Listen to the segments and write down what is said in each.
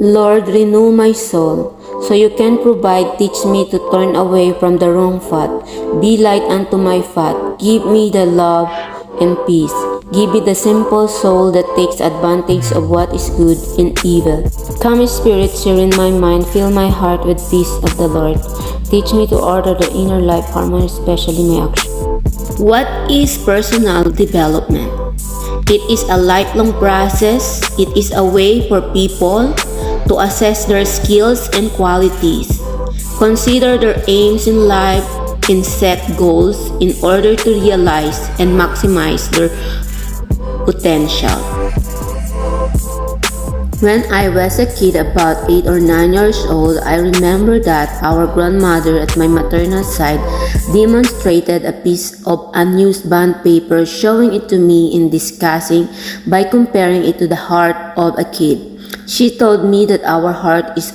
Lord, renew my soul, so you can provide. Teach me to turn away from the wrong path. Be light unto my path. Give me the love and peace. Give me the simple soul that takes advantage of what is good and evil. Come, Spirit, serene my mind. Fill my heart with peace of the Lord. Teach me to order the inner life harmony, especially my action. What is personal development? It is a lifelong process. It is a way for people to assess their skills and qualities, consider their aims in life, and set goals in order to realize and maximize their potential. When I was a kid, about 8 or 9 years old, I remember that our grandmother at my maternal side demonstrated a piece of unused bond paper, showing it to me and discussing by comparing it to the heart of a kid. She told me that our heart is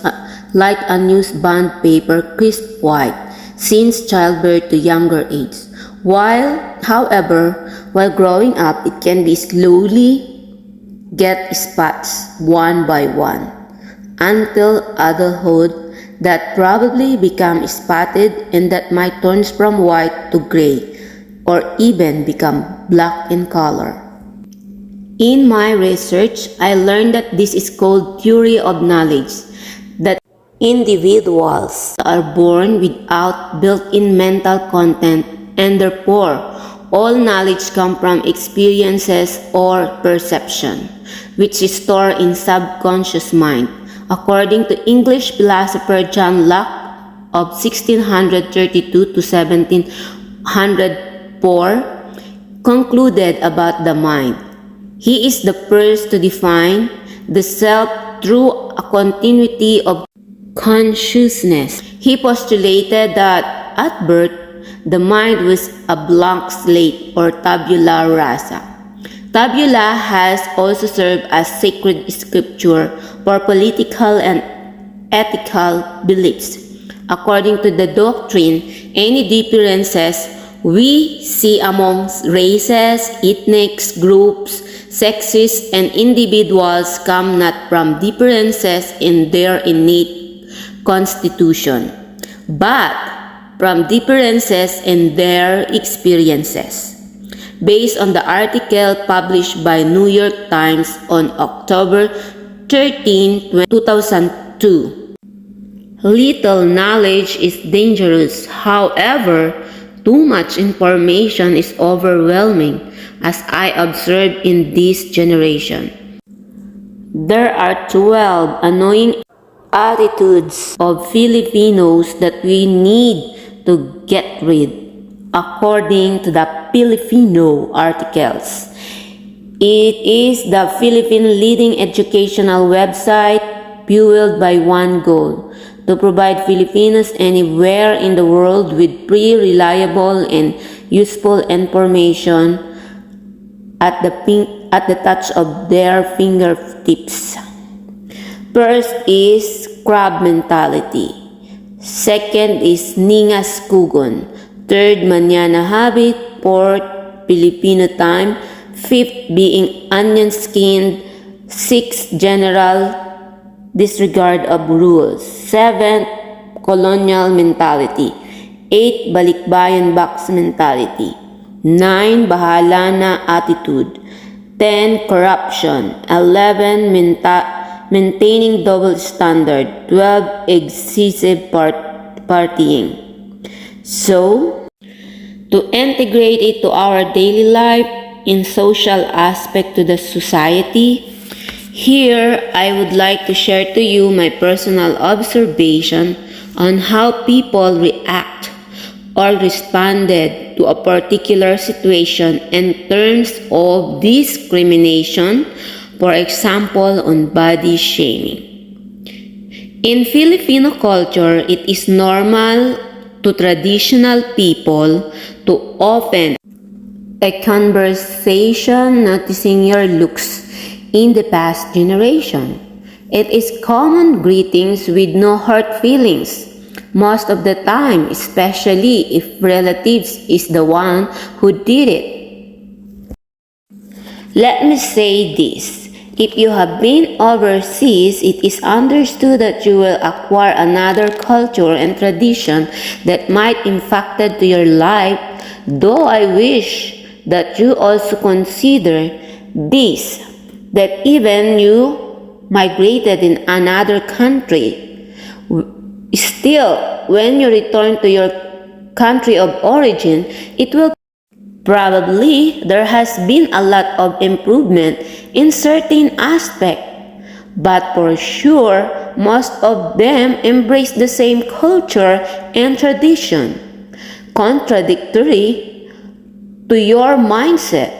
like unused bond paper, crisp white, since childbirth to younger age. However, while growing up, it can be slowly get spots one by one until adulthood that probably become spotted and that might turn from white to gray or even become black in color. In my research, I learned that this is called theory of knowledge, that individuals are born without built-in mental content and therefore all knowledge comes from experiences or perception, which is stored in subconscious mind. According to English philosopher John Locke of 1632 to 1704, concluded about the mind. He is the first to define the self through a continuity of consciousness. He postulated that at birth, the mind was a blank slate or tabula rasa. Tabula has also served as sacred scripture for political and ethical beliefs. According to the doctrine, any differences we see amongst races, ethnic groups, sexes, and individuals come not from differences in their innate constitution, but from differences in their experiences. Based on the article published by New York Times on October 13, 2002. Little knowledge is dangerous. However, too much information is overwhelming, as I observed in this generation. There are 12 annoying attitudes of Filipinos that we need to get rid, according to the Filipino articles. It is the Philippine leading educational website fueled by one goal: to provide Filipinos anywhere in the world with free, reliable, and useful information at the touch of their fingertips. First is crab mentality. Second is ningas kugon. Third, mañana habit. Fourth, Filipino time. Fifth, being onion-skinned. Sixth, general disregard of rules. Seventh, colonial mentality. 8, balikbayan box mentality. 9, bahala na attitude. 10, corruption. 11, maintaining double standard. 12, excessive partying. So, to integrate it to our daily life in social aspect to the society, here I would like to share to you my personal observation on how people react or responded to a particular situation in terms of discrimination, for example, on body shaming. In Filipino culture, it is normal to traditional people to open a conversation noticing your looks in the past generation. It is common greetings with no hurt feelings. Most of the time, especially if relatives is the one who did it. Let me say this. If you have been overseas, it is understood that you will acquire another culture and tradition that might impacted to your life, though I wish that you also consider this, that even you migrated in another country, still, when you return to your country of origin, it will probably there has been a lot of improvement in certain aspects, but for sure, most of them embrace the same culture and tradition, contradictory to your mindset.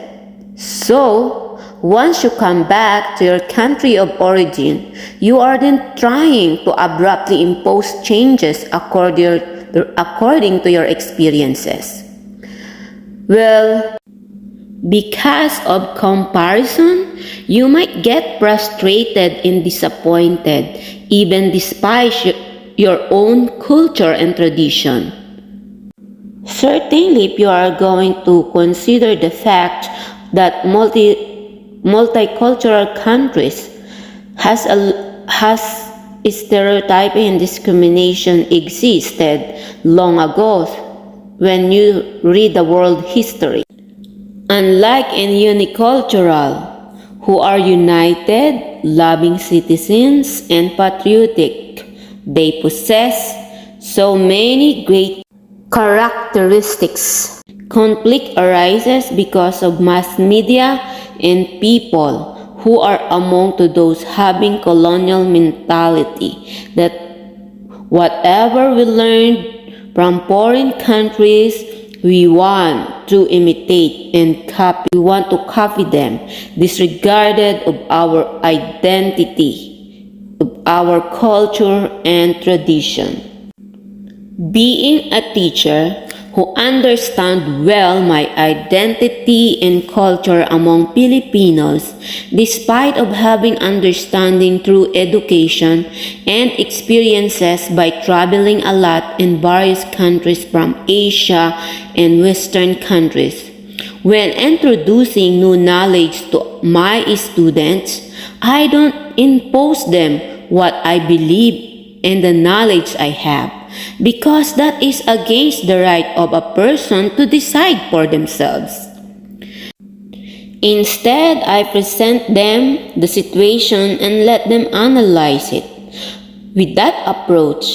So, once you come back to your country of origin, you aren't trying to abruptly impose changes according to your experiences. Well, because of comparison, you might get frustrated and disappointed, even despite your own culture and tradition. Certainly, if you are going to consider the fact that multicultural countries has stereotyping and discrimination existed long ago when you read the world history. Unlike in unicultural, who are united, loving citizens, and patriotic, they possess so many great characteristics. Conflict arises because of mass media and people who are among to those having colonial mentality that whatever we learned from foreign countries, we want to imitate and copy. We want to copy them, disregarded of our identity, of our culture and tradition. Being a teacher who understands well my identity and culture among Filipinos, despite of having understanding through education and experiences by traveling a lot in various countries from Asia and Western countries. When introducing new knowledge to my students, I don't impose them what I believe and the knowledge I have, because that is against the right of a person to decide for themselves. Instead, I present them the situation and let them analyze it. With that approach,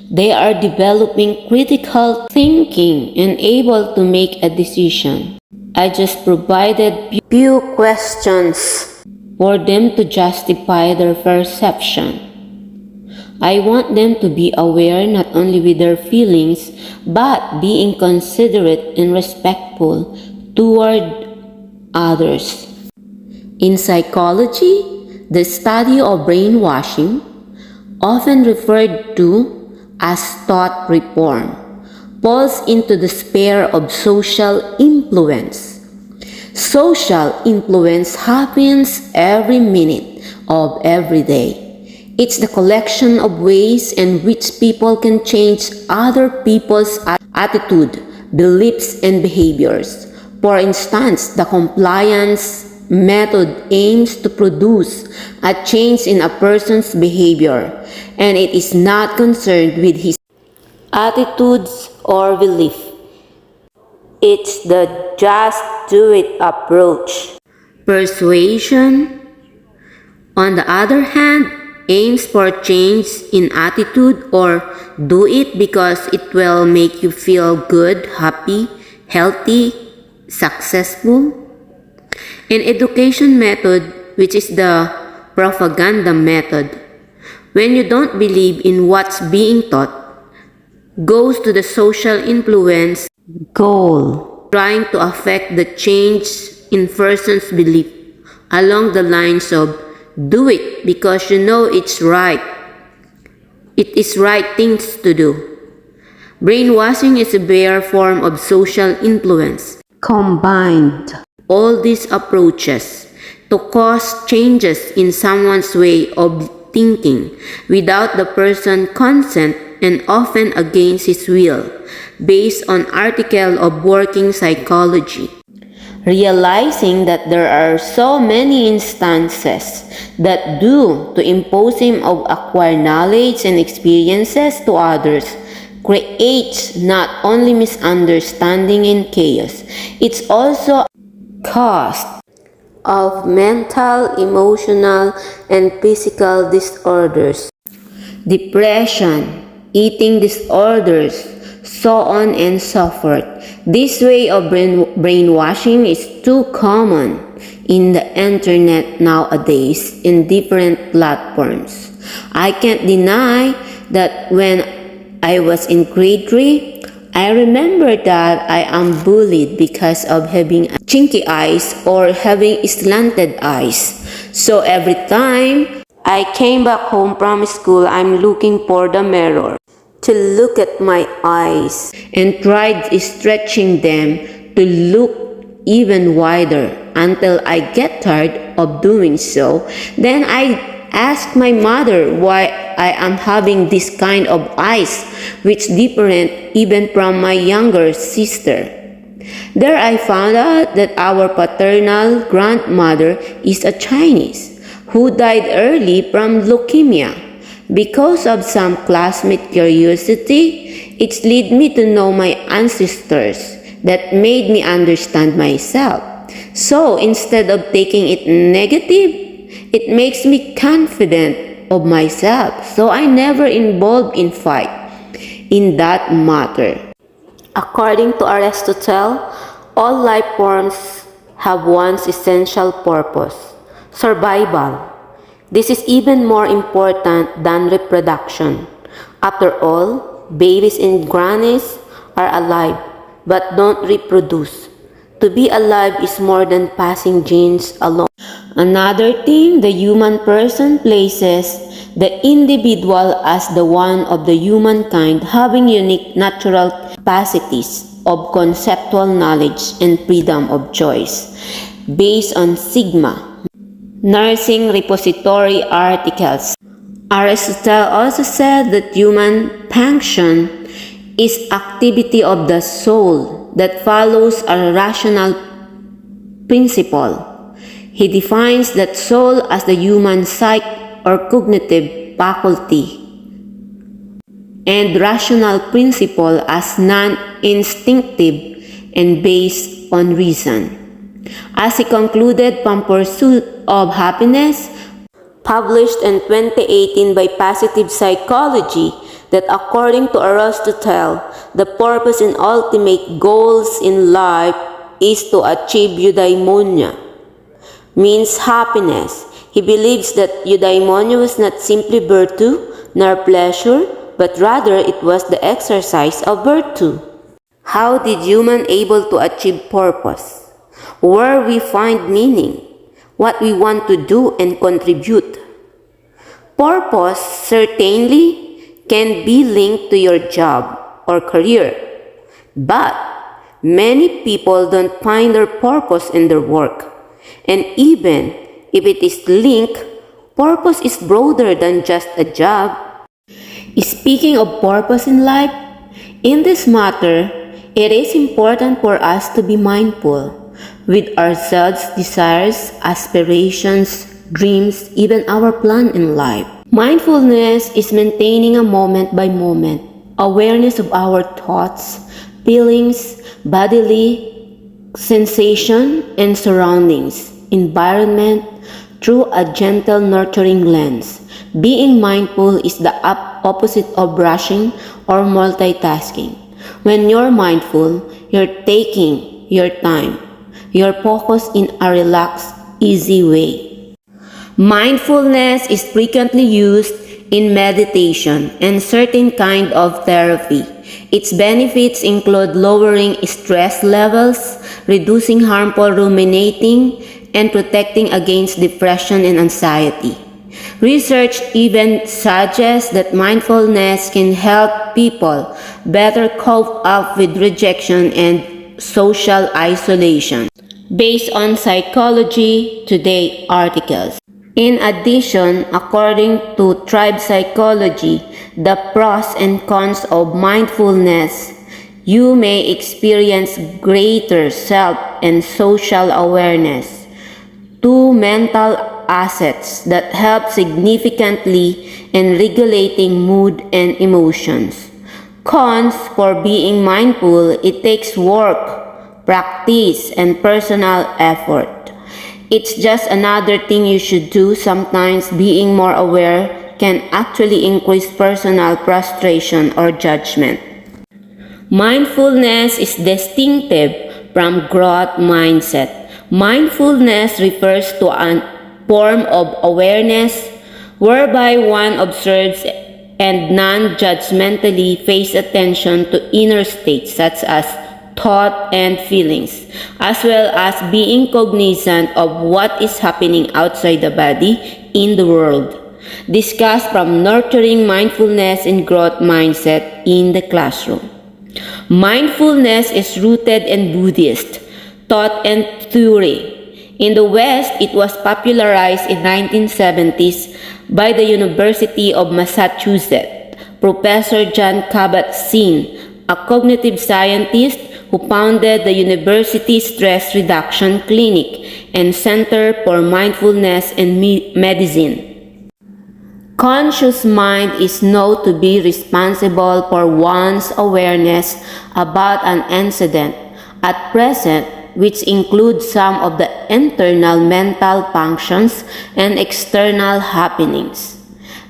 they are developing critical thinking and able to make a decision. I just provided few questions for them to justify their perception. I want them to be aware not only with their feelings, but being considerate and respectful toward others. In psychology, the study of brainwashing, often referred to as thought reform, falls into the sphere of social influence. Social influence happens every minute of every day. It's the collection of ways in which people can change other people's attitude, beliefs, and behaviors. For instance, the compliance method aims to produce a change in a person's behavior, and it is not concerned with his attitudes or belief. It's the just do it approach. Persuasion, on the other hand, aims for change in attitude or do it because it will make you feel good, happy, healthy, successful. An education method, which is the propaganda method, when you don't believe in what's being taught, goes to the social influence goal, trying to affect the change in person's belief along the lines of do it because you know it's right. It is right things to do. Brainwashing is a bare form of social influence. Combined all these approaches to cause changes in someone's way of thinking without the person's consent and often against his will, based on article of working psychology. realizing that there are so many instances that due to imposing of acquired knowledge and experiences to others creates not only misunderstanding and chaos, it's also cause of mental, emotional, and physical disorders, depression, eating disorders, so on and so forth. This way of brainwashing is too common in the internet nowadays in different platforms. I can't deny that when I was in grade 3, I remember that I am bullied because of having chinky eyes or having slanted eyes. So every time I came back home from school, I'm looking for the mirror to look at my eyes and tried stretching them to look even wider until I get tired of doing so. Then I asked my mother why I am having this kind of eyes, which different even from my younger sister. There I found out that our paternal grandmother is a Chinese who died early from leukemia. Because of some classmate curiosity, it led me to know my ancestors that made me understand myself. So instead of taking it negative, it makes me confident of myself. So I never involved in fight in that matter. According to Aristotle, all life forms have one essential purpose: survival. This is even more important than reproduction. After all, babies and grannies are alive but don't reproduce. To be alive is more than passing genes alone. Another thing, the human person places the individual as the one of the humankind having unique natural capacities of conceptual knowledge and freedom of choice based on sigma. Nursing repository articles. Aristotle also said that human function is activity of the soul that follows a rational principle. He defines that soul as the human psyche or cognitive faculty, and rational principle as non-instinctive and based on reason. As he concluded from Pursuit of Happiness, published in 2018 by Positive Psychology, that according to Aristotle, the purpose and ultimate goals in life is to achieve eudaimonia, means happiness. He believes that eudaimonia was not simply virtue nor pleasure, but rather it was the exercise of virtue. How did human able to achieve purpose? Where we find meaning, what we want to do and contribute. Purpose certainly can be linked to your job or career, but many people don't find their purpose in their work. And even if it is linked, purpose is broader than just a job. Speaking of purpose in life, in this matter, it is important for us to be mindful with ourselves, desires, aspirations, dreams, even our plan in life. Mindfulness is maintaining a moment by moment awareness of our thoughts, feelings, bodily sensation, and surroundings, environment through a gentle nurturing lens. Being mindful is the opposite of rushing or multitasking. When you're mindful, you're taking your time. You're focused in a relaxed, easy way. Mindfulness is frequently used in meditation and certain kind of therapy. Its benefits include lowering stress levels, reducing harmful ruminating, and protecting against depression and anxiety. Research even suggests that mindfulness can help people better cope up with rejection and social isolation, based on Psychology Today articles. In addition, according to Tribe Psychology, the pros and cons of mindfulness You may experience greater self and social awareness, two mental assets that help significantly in regulating mood and emotions. Cons for being mindful: it takes work, practice, and personal effort. It's just another thing you should do. Sometimes being more aware can actually increase personal frustration or judgment. Mindfulness is distinctive from growth mindset. Mindfulness refers to a form of awareness whereby one observes and non-judgmentally pays attention to inner states such as thought and feelings, as well as being cognizant of what is happening outside the body in the world. Discussed from nurturing mindfulness and growth mindset in the classroom. Mindfulness is rooted in Buddhist thought and theory. In the West, it was popularized in 1970s by the University of Massachusetts, Professor John Kabat-Zinn, a cognitive scientist who founded the University Stress Reduction Clinic and Center for Mindfulness and Medicine. Conscious mind is known to be responsible for one's awareness about an incident at present, which includes some of the internal mental functions and external happenings.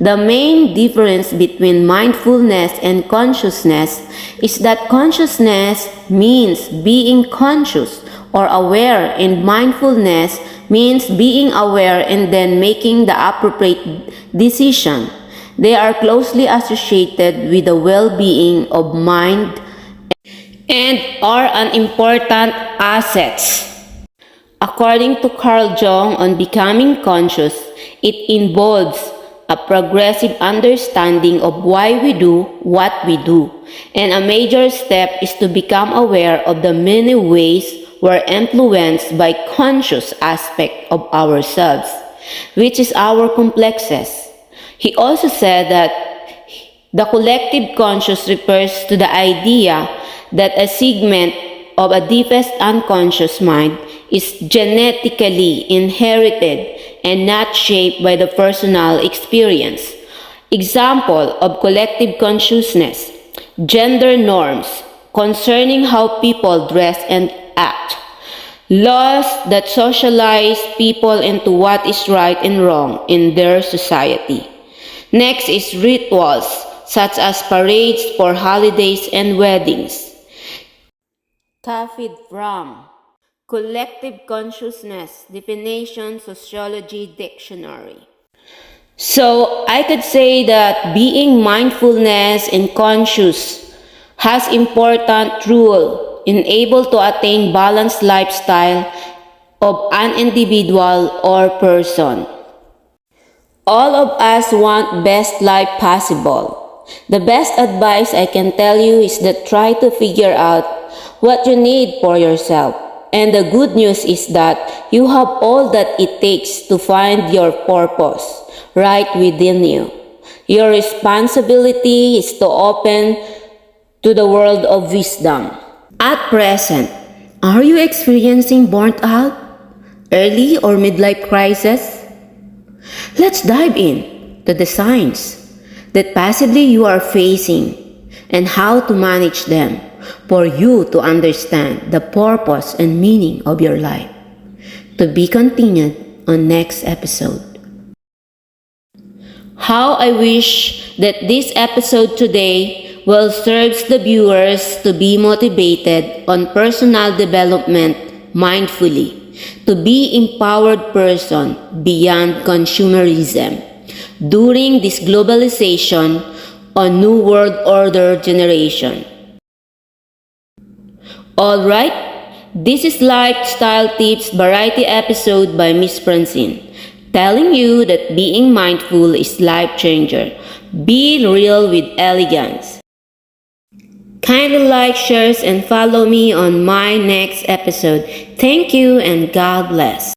The main difference between mindfulness and consciousness is that consciousness means being conscious or aware, and mindfulness means being aware and then making the appropriate decision. They are closely associated with the well-being of mind and are an important assets. According to Carl Jung on becoming conscious, it involves a progressive understanding of why we do what we do, and a major step is to become aware of the many ways we're influenced by conscious aspect of ourselves, which is our complexes. He also said that the collective conscious refers to the idea that a segment of a deepest unconscious mind is genetically inherited and not shaped by the personal experience. Example of collective consciousness: gender norms concerning how people dress and act, laws that socialize people into what is right and wrong in their society. Next is rituals such as parades for holidays and weddings. Copied from Collective Consciousness Definition Sociology Dictionary. So I could say that being mindfulness and conscious has important role in able to attain balanced lifestyle of an individual or person. All of us want best life possible. The best advice I can tell you is that try to figure out what you need for yourself. And the good news is that you have all that it takes to find your purpose right within you. Your responsibility is to open to the world of wisdom. At present, are you experiencing burnt out, early or midlife crisis? Let's dive in to the signs that possibly you are facing and how to manage them for you to understand the purpose and meaning of your life. To be continued on next episode. How I wish that this episode today will serve the viewers to be motivated on personal development mindfully, to be empowered person beyond consumerism during this globalization on New World Order generation. Alright, this is Lifestyle Tips Variety episode by Ms.Franzine, telling you that being mindful is life changer. Be real with elegance. Kindly like, share, and follow me on my next episode. Thank you and God bless.